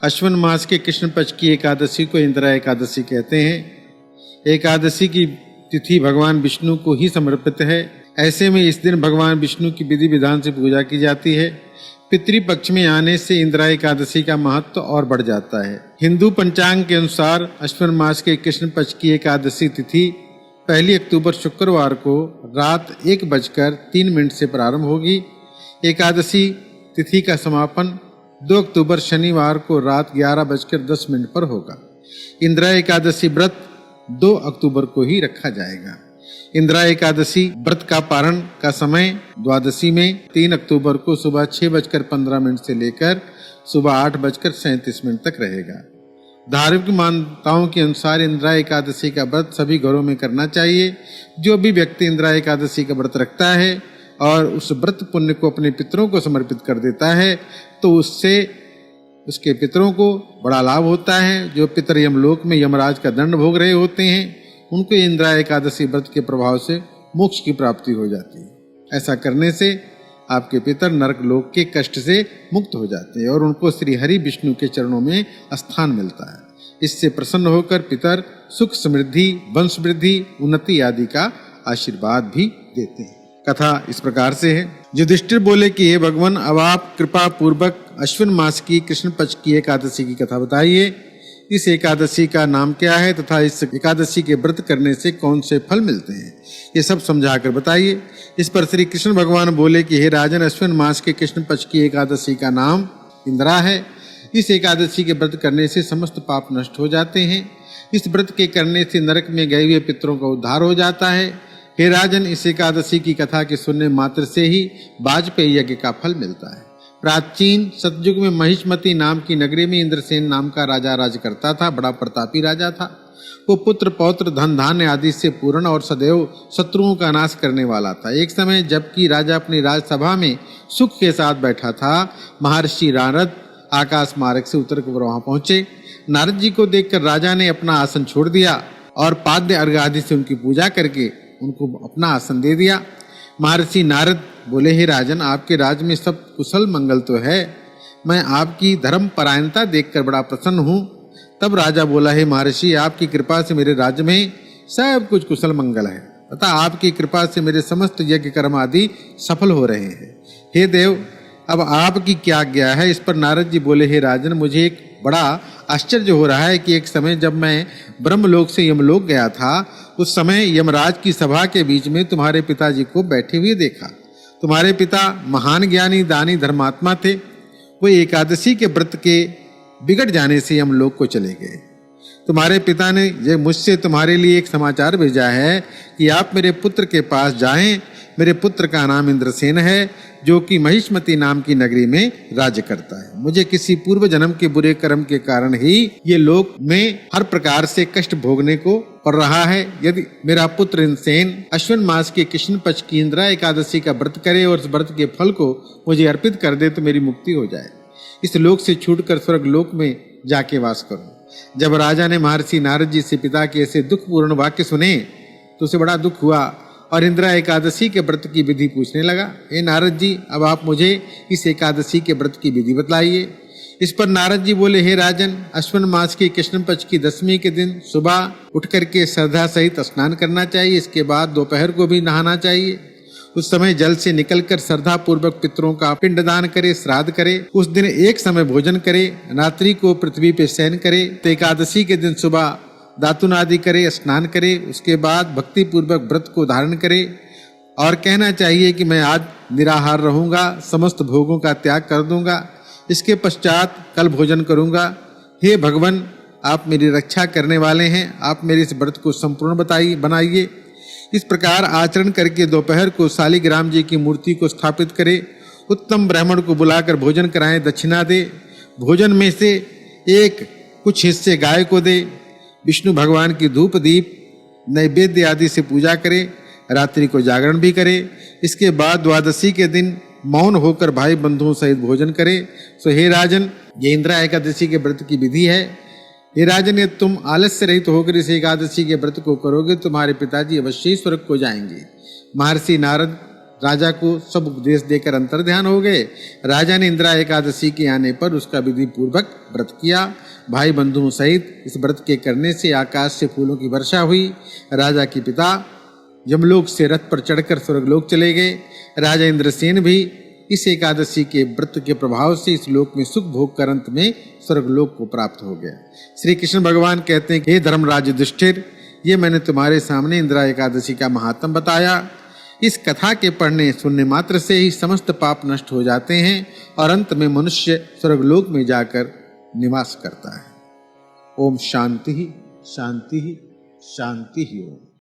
अश्विन मास के कृष्ण पक्ष की एकादशी को इंदिरा एकादशी कहते हैं। एकादशी की तिथि भगवान विष्णु को ही समर्पित है। ऐसे में इस दिन भगवान विष्णु की विधि विधान से पूजा की जाती है। पितृपक्ष में आने से इंदिरा एकादशी का महत्व और बढ़ जाता है। हिंदू पंचांग के अनुसार अश्विन मास के कृष्ण पक्ष की एकादशी तिथि 1 अक्टूबर शुक्रवार को रात 1:03 से प्रारंभ होगी। एकादशी तिथि का समापन 2 अक्टूबर शनिवार को रात 11:10 पर होगा। इंदिरा एकादशी व्रत 2 अक्टूबर को ही रखा जाएगा। इंदिरा एकादशी व्रत का पारण का समय द्वादशी में 3 अक्टूबर को सुबह 6:15 से लेकर सुबह 8:37 तक रहेगा। धार्मिक मान्यताओं के अनुसार इंदिरा एकादशी का व्रत सभी घरों में करना चाहिए। जो भी व्यक्ति इंदिरा एकादशी का व्रत रखता है और उस व्रत पुण्य को अपने पितरों को समर्पित कर देता है तो उससे उसके पितरों को बड़ा लाभ होता है। जो पितर यमलोक में यमराज का दंड भोग रहे होते हैं उनको इंदिरा एकादशी व्रत के प्रभाव से मोक्ष की प्राप्ति हो जाती है। ऐसा करने से आपके पितर नरक लोक के कष्ट से मुक्त हो जाते हैं और उनको श्री हरि विष्णु के चरणों में स्थान मिलता है। इससे प्रसन्न होकर पितर सुख समृद्धि वंश वृद्धि उन्नति आदि का आशीर्वाद भी देते हैं। कथा इस प्रकार से है। युधिष्ठिर बोले कि हे भगवान, अब आप कृपा पूर्वक अश्विन मास की कृष्ण पक्ष की एकादशी की कथा बताइए। इस एकादशी का नाम क्या है तथा इस एकादशी के व्रत करने से कौन से फल मिलते हैं, ये सब समझाकर बताइए। इस पर श्री कृष्ण भगवान बोले कि हे राजन, अश्विन मास के कृष्ण पक्ष की एकादशी का नाम इंदिरा है। इस एकादशी के व्रत करने से समस्त पाप नष्ट हो जाते हैं। इस व्रत के करने से नरक में गए हुए पितरों का उद्धार हो जाता है। हे राजन, इस एकादशी की कथा के सुनने मात्र से ही वाजपेयी यज्ञ का फल मिलता है। प्राचीन सतयुग में महिष्मती नाम की नगरी में इंद्रसेन नाम का राजा राज करता था। बड़ा प्रतापी राजा था। वो पुत्र पौत्र धन धान्य आदि से पूर्ण और सदैव शत्रुओं का नाश करने वाला था। एक समय जबकि राजा अपनी राजसभा में सुख के साथ बैठा था, महर्षि नारद आकाश मार्ग से उतर कर वहां पहुंचे। नारद जी को देखकर राजा ने अपना आसन छोड़ दिया और पाद्य अर्घ आदि से उनकी पूजा करके उनको अपना आसन दे दिया। महर्षि नारद बोले, हे राजन, आपके राज में सब कुशल मंगल तो है। मैं आपकी धर्म परायणता देखकर बड़ा प्रसन्न हूँ। तब राजा बोला, हे महर्षि, आपकी कृपा से मेरे राज्य में सब कुछ कुशल मंगल है तथा आपकी कृपा से मेरे समस्त यज्ञ कर्म आदि सफल हो रहे हैं। हे देव, अब आपकी क्या आज्ञा है। इस पर नारद जी बोले, हे राजन, मुझे एक बड़ा आश्चर्य हो रहा है कि एक समय जब मैं ब्रह्मलोक से यमलोक गया था, उस समय यमराज की सभा के बीच में तुम्हारे पिताजी को बैठे हुए देखा। तुम्हारे पिता महान ज्ञानी दानी धर्मात्मा थे। वो एकादशी के व्रत के बिगड़ जाने से यमलोक को चले गए। तुम्हारे पिता ने ये मुझसे तुम्हारे लिए एक समाचार भेजा है कि आप मेरे पुत्र के पास जाएं। मेरे पुत्र का नाम इंद्रसेन है, जो कि महिष्मती नाम की नगरी में राज्य करता है। मुझे किसी पूर्व जन्म के बुरे कर्म के कारण ही ये लोक में हर प्रकार से कष्ट भोगने को पड़ रहा है। यदि मेरा पुत्र इंद्रसेन अश्विन मास के कृष्ण पक्ष की इंदिरा एकादशी का व्रत करे और उस व्रत के फल को मुझे अर्पित कर दे तो मेरी मुक्ति हो जाए। इस लोक से छूटकर स्वर्ग लोक में जाके वास करूं। जब राजा ने महर्षि नारद जी से पिता के ऐसे दुखपूर्ण वाक्य सुने तो उसे बड़ा दुख हुआ और इंदिरा एकादशी के व्रत की विधि पूछने लगा। हे नारद जी, अब आप मुझे इस एकादशी के व्रत की विधि बतलाइए। इस पर नारद जी बोले, हे राजन, अश्विन मास के कृष्ण पक्ष की दशमी के दिन सुबह उठ करके श्रद्धा सहित स्नान करना चाहिए। इसके बाद दोपहर को भी नहाना चाहिए। उस समय जल से निकलकर श्रद्धा पूर्वक पितरों का पिंडदान करे, श्राद्ध करे। उस दिन एक समय भोजन करे, रात्रि को पृथ्वी पे शयन करे। तो एकादशी के दिन सुबह दातुन आदि करे, स्नान करे। उसके बाद भक्ति पूर्वक व्रत को धारण करे और कहना चाहिए कि मैं आज निराहार रहूंगा, समस्त भोगों का त्याग कर दूंगा। इसके पश्चात कल भोजन करूंगा। हे भगवान, आप मेरी रक्षा करने वाले हैं। आप मेरे इस व्रत को संपूर्ण बनाइए। इस प्रकार आचरण करके दोपहर को शालिग्राम जी की मूर्ति को स्थापित करे। उत्तम ब्राह्मण को बुलाकर भोजन कराएं, दक्षिणा दे। भोजन में से एक कुछ हिस्से गाय को दे। विष्णु भगवान की धूप दीप नैवेद्य आदि से पूजा करे। रात्रि को जागरण भी करे। इसके बाद द्वादशी के दिन मौन होकर भाई बंधुओं सहित भोजन करे। सो हे राजन, ये इंदिरा एकादशी के व्रत की विधि है। हे राजन, यदि तुम आलस्य रहित होकर इस एकादशी के व्रत को करोगे तुम्हारे पिताजी अवश्य ही स्वर्ग को जाएंगे। महर्षि नारद राजा को सब उपदेश देकर अंतर्ध्यान हो गए। राजा ने इंदिरा एकादशी के आने पर उसका विधि पूर्वक व्रत किया। भाई बंधुओं सहित इस व्रत के करने से आकाश से फूलों की वर्षा हुई। राजा के पिता यमलोक से रथ पर चढ़कर स्वर्गलोक चले गए। राजा इंद्रसेन भी इस एकादशी के व्रत के प्रभाव से इस लोक में सुख भोग कर अंत में स्वर्गलोक को प्राप्त हो गया। श्री कृष्ण भगवान कहते हैं कि हे धर्मराज युधिष्ठिर, ये मैंने तुम्हारे सामने इंदिरा एकादशी का महात्म बताया। इस कथा के पढ़ने सुनने मात्र से ही समस्त पाप नष्ट हो जाते हैं और अंत में मनुष्य स्वर्गलोक में जाकर निवास करता है। ओम शांति शांति शांति ओम।